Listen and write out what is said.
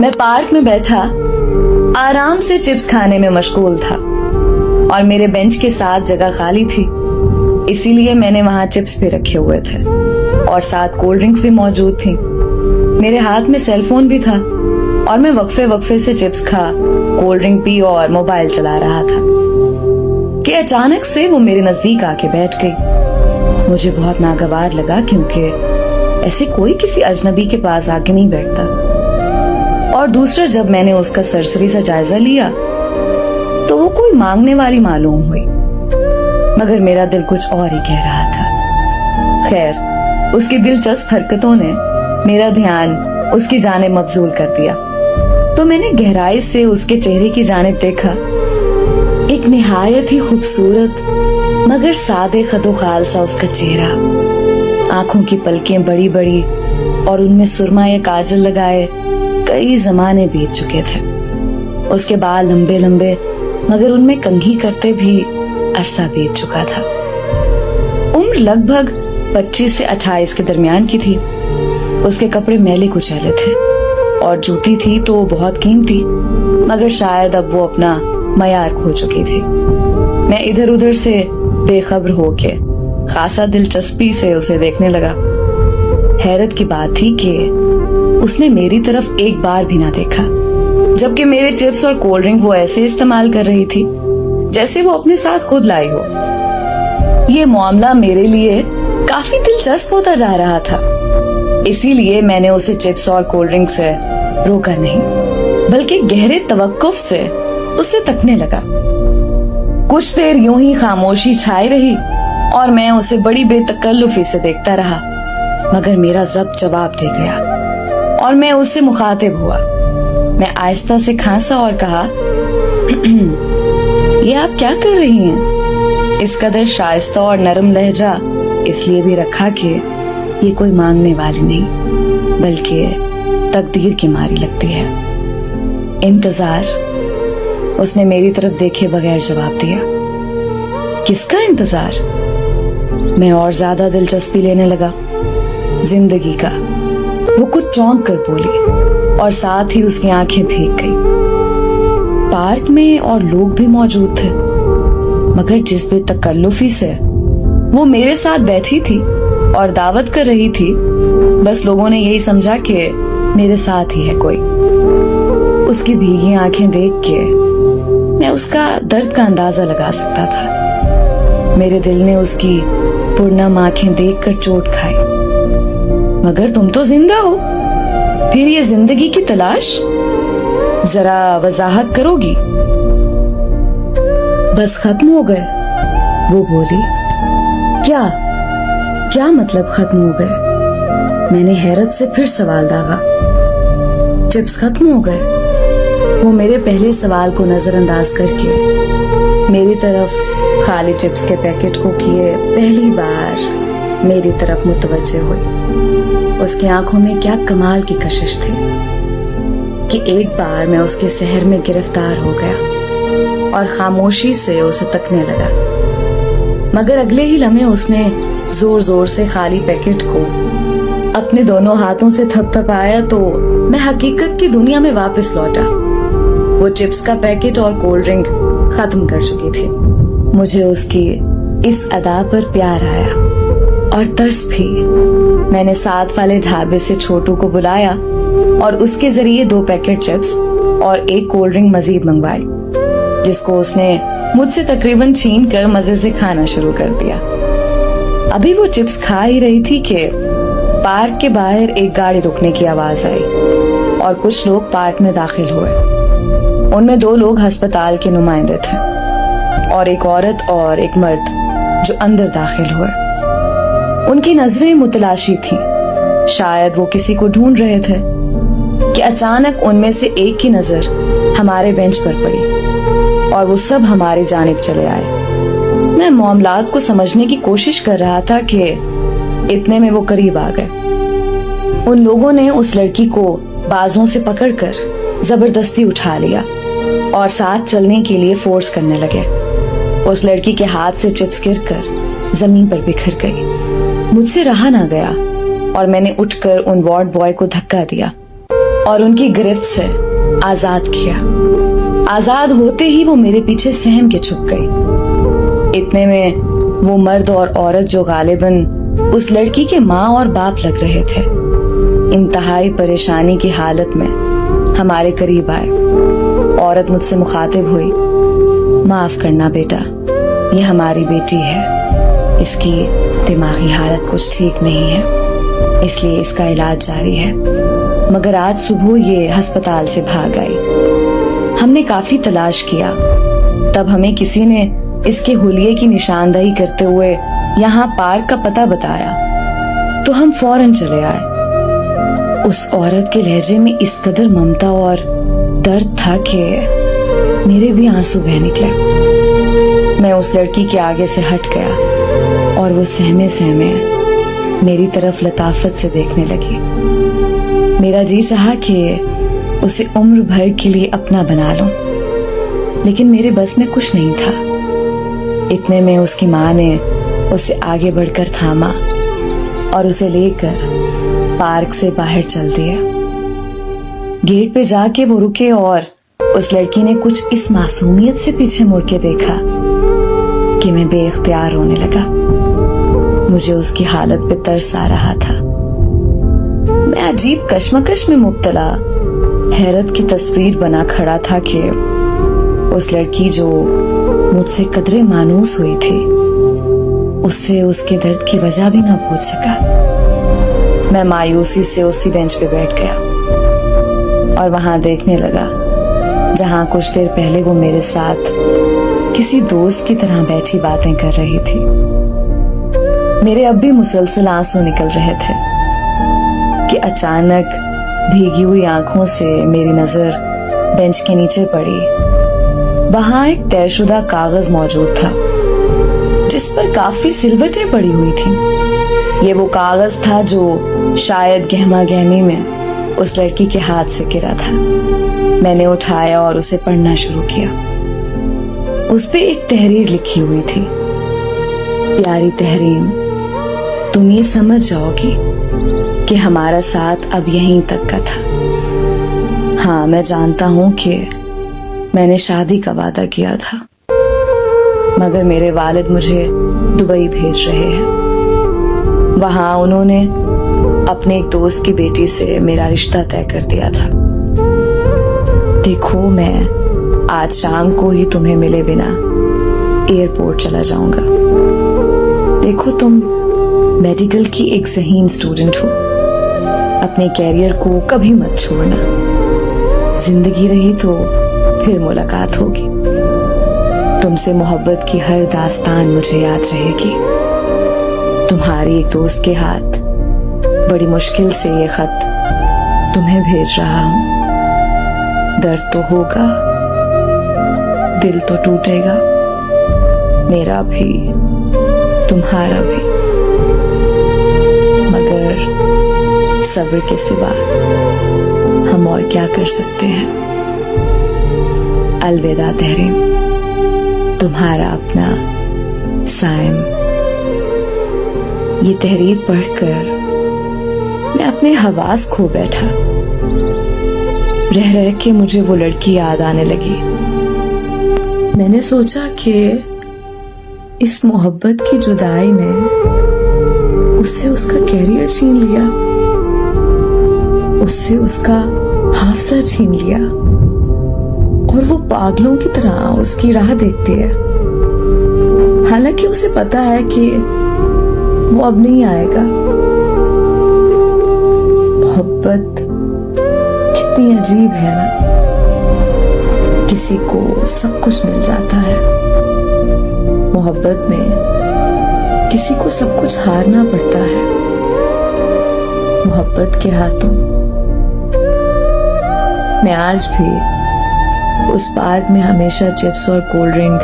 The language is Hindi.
मैं पार्क में बैठा आराम से चिप्स खाने में मशगूल था और मेरे बेंच के साथ जगह खाली थी, इसीलिए मैंने वहां चिप्स भी रखे हुए थे और साथ कोल्ड ड्रिंक्स भी मौजूद थी। मेरे हाथ में सेलफोन भी था और मैं वक्फे वक्फे से चिप्स खा, कोल्ड ड्रिंक पी और मोबाइल चला रहा था कि अचानक से वो मेरे नजदीक आके बैठ गई। मुझे बहुत नागवार लगा क्योंकि ऐसे कोई किसी अजनबी के पास आके नहीं बैठता। और दूसरा, जब मैंने उसका सरसरी सा जायजा लिया तो वो कोई मांगने वाली मालूम हुई, मगर मेरा दिल कुछ और ही कह रहा था। खैर, उसकी दिलचस्प हरकतों ने मेरा ध्यान उसकी जानिब मबजूल कर दिया, तो मैंने गहराई से उसके चेहरे की जानिब देखा। एक निहायत ही खूबसूरत मगर सादे खदोखाल सा उसका चेहरा, आंखों की पलकें बड़ी बड़ी और उनमें सुरमा या काजल लगाए कई जमाने बीत चुके थे। उसके बाल लंबे लंबे मगर उनमें कंघी करते भी अरसा बीत चुका था। उम्र लगभग 25 से 28 के दरमियान की थी। उसके कपड़े मैले कुचैले थे और जूती थी तो बहुत कीमती, मगर शायद अब वो अपना मयार खो चुकी थी। मैं इधर उधर से बेखबर होके खासा दिलचस्पी से उसे देखने लगा। हैरत की बात थी कि उसने मेरी तरफ एक बार भी ना देखा, जबकि मेरे चिप्स और कोल्ड ड्रिंक वो ऐसे इस्तेमाल कर रही थी जैसे वो अपने साथ खुद लाई हो। ये मामला मेरे लिए काफी दिलचस्प होता जा रहा था, इसीलिए मैंने उसे चिप्स और कोल्ड ड्रिंक से रोका नहीं, बल्कि गहरे तवक्कुफ से उसे तकने लगा। कुछ देर यूं ही खामोशी छाई रही और मैं उसे बड़ी बेतकल्लुफी से देखता रहा, मगर मेरा ज़ब्त जवाब दे गया और मैं उससे मुखातिब हुआ। मैं आहिस्ता से खांसा और कहा, ये आप क्या कर रही हैं? इस कदर शाइस्ता और नरम लहजा इसलिए भी रखा कि ये कोई मांगने वाली नहीं, बल्कि तकदीर की मारी लगती है। इंतजार, उसने मेरी तरफ देखे बगैर जवाब दिया। किसका इंतजार? मैं और ज्यादा दिलचस्पी लेने लगा। जिंदगी का। वो कुछ चौंक कर बोली और साथ ही उसकी आंखें भीग गई। पार्क में और लोग भी मौजूद थे, मगर जिस बेतकल्लुफी से वो मेरे साथ बैठी थी और दावत कर रही थी, बस लोगों ने यही समझा कि मेरे साथ ही है कोई। उसकी भीगी आंखें देख के मैं उसका दर्द का अंदाजा लगा सकता था। मेरे दिल ने उसकी पुरनम आंखें देखकर चोट खाई। मगर तुम तो जिंदा हो, फिर ये जिंदगी की तलाश? जरा वजाहत करोगी? बस खत्म हो गए, वो बोली। क्या मतलब खत्म हो गए? मैंने हैरत से फिर सवाल दागा। चिप्स खत्म हो गए? वो मेरे पहले सवाल को नजरअंदाज करके मेरी तरफ खाली चिप्स के पैकेट को किए पहली बार मेरी तरफ मुतवज्जे हुई। उसकी आंखों में क्या कमाल की कशिश थी कि एक बार मैं उसके सहर में गिरफ्तार हो गया और खामोशी से उसे तकने लगा। मगर अगले ही लम्हे उसने जोर जोर से खाली पैकेट को अपने दोनों हाथों से थपथपाया तो मैं हकीकत की दुनिया में वापस लौटा। वो चिप्स का पैकेट और कोल्ड ड्रिंक खत्म कर चुकी थी। मुझे उसकी इस अदा पर प्यार आया और तरस भी। मैंने साथ वाले ढाबे से छोटू को बुलाया और उसके जरिए 2 पैकेट चिप्स और 1 कोल्ड ड्रिंक मजीद मंगवाई, जिसको उसने मुझसे तकरीबन छीन कर मजे से खाना शुरू कर दिया। अभी वो चिप्स खा ही रही थी कि पार्क के बाहर एक गाड़ी रुकने की आवाज आई और कुछ लोग पार्क में दाखिल हुए। उनमें 2 लोग अस्पताल के नुमाइंदे थे और एक औरत और एक मर्द जो अंदर दाखिल हुए। उनकी नजरें मुतलाशी थीं। शायद वो किसी को ढूंढ रहे थे कि अचानक उनमें से एक की नजर हमारे बेंच पर पड़ी और वो सब हमारी जानिब चले आए। मैं मामलात को समझने की कोशिश कर रहा था कि इतने में वो करीब आ गए। उन लोगों ने उस लड़की को बाजों से पकड़कर जबरदस्ती उठा लिया और साथ चलने के लिए फोर्स करने लगे। उस लड़की के हाथ से चिप्स गिरकर जमीन पर बिखर गई। मुझसे रहा ना गया और मैंने उठकर उन वार्ड बॉय को धक्का दिया। और उनकी गिरफ्त से आजाद किया। आजाद होते ही वो मेरे पीछे सहम के छुप गई। इतने में वो मर्द और औरत जो गालिबन उस लड़की के माँ और बाप लग रहे थे, इंतहाई परेशानी की हालत में हमारे करीब आए। औरत मुझसे मुखातिब हुई, माफ करना बेटा, ये हमारी बेटी है, इसकी दिमागी हालत कुछ ठीक नहीं है, इसलिए इसका इलाज जारी है, मगर आज सुबह ये अस्पताल से भाग आई। हमने काफी तलाश किया, तब हमें किसी ने इसके हुलिये की निशानदही करते हुए यहाँ पार्क का पता बताया, तो हम फौरन चले आए। उस औरत के लहजे में इस कदर ममता और दर्द था कि मेरे भी आंसू बह निकले। मैं उस लड़की के आगे से हट गया और वो सहमे सहमे मेरी तरफ लताफत से देखने लगी। मेरा जी चाहा कि उसे उम्र भर के लिए अपना बना लूं, लेकिन मेरे बस में कुछ नहीं था। इतने में उसकी माँ ने उसे आगे बढ़कर थामा और उसे लेकर पार्क से बाहर चल दिया। गेट पे जाके वो रुके और उस लड़की ने कुछ इस मासूमियत से पीछे मुड़ के देखा कि मैं बेइख्तियार रोने लगा। मुझे उसकी हालत पे तरस आ रहा था। मैं अजीब कश्मकश में मुब्तला हैरत की तस्वीर बना खड़ा था कि उस लड़की जो मुझसे कदरे मानूस हुई थी, उससे उसके दर्द की वजह भी ना पूछ सका। मैं मायूसी से उसी बेंच पे बैठ गया और वहां देखने लगा जहां कुछ देर पहले वो मेरे साथ किसी दोस्त की तरह बैठी बातें कर रही थी। मेरे अब भी मुसलसल आंसू निकल रहे थे कि अचानक भीगी हुई आंखों से मेरी नजर बेंच के नीचे पड़ी। वहां एक तयशुदा कागज मौजूद था जिस पर काफी सिलवटें पड़ी हुई थी। ये वो कागज था जो शायद गहमा गहमी में उस लड़की के हाथ से गिरा था। मैंने उठाया और उसे पढ़ना शुरू किया। उस पे एक तहरीर लिखी हुई थी, प्यारी तहरीर, तुम ये समझ जाओगी कि हमारा साथ अब यहीं तक का था। हाँ, मैं जानता हूं कि मैंने शादी का वादा किया था, मगर मेरे वालिद मुझे दुबई भेज रहे हैं। वहां उन्होंने अपने एक दोस्त की बेटी से मेरा रिश्ता तय कर दिया था। देखो, मैं आज शाम को ही तुम्हें मिले बिना एयरपोर्ट चला जाऊंगा। देखो, तुम मेडिकल की एक ज़हीन स्टूडेंट हो, अपने कैरियर को कभी मत छोड़ना। जिंदगी रही तो फिर मुलाकात होगी। तुमसे मोहब्बत की हर दास्तान मुझे याद रहेगी। तुम्हारी एक दोस्त के हाथ बड़ी मुश्किल से ये खत तुम्हें भेज रहा हूं। दर्द तो होगा, दिल तो टूटेगा, मेरा भी तुम्हारा भी, मगर सब्र के सिवा हम और क्या कर सकते हैं। अलविदा तहरीम, तुम्हारा अपना साइम। ये तहरीर पढ़कर मैं अपने हवास खो बैठा। रह रह के मुझे वो लड़की याद आने लगी। मैंने सोचा कि इस मोहब्बत की जुदाई ने उससे उसका कैरियर छीन लिया, उससे उसका हाफजा छीन लिया, और वो पागलों की तरह उसकी राह देखती है। हालांकि उसे पता है कि वो अब नहीं आएगा। मोहब्बत कितनी अजीब है ना, किसी को सब कुछ मिल जाता है। मोहब्बत में किसी को सब कुछ हारना पड़ता है। मोहब्बत के हाथों मैं आज भी उस पार्क में हमेशा चिप्स और कोल्ड ड्रिंक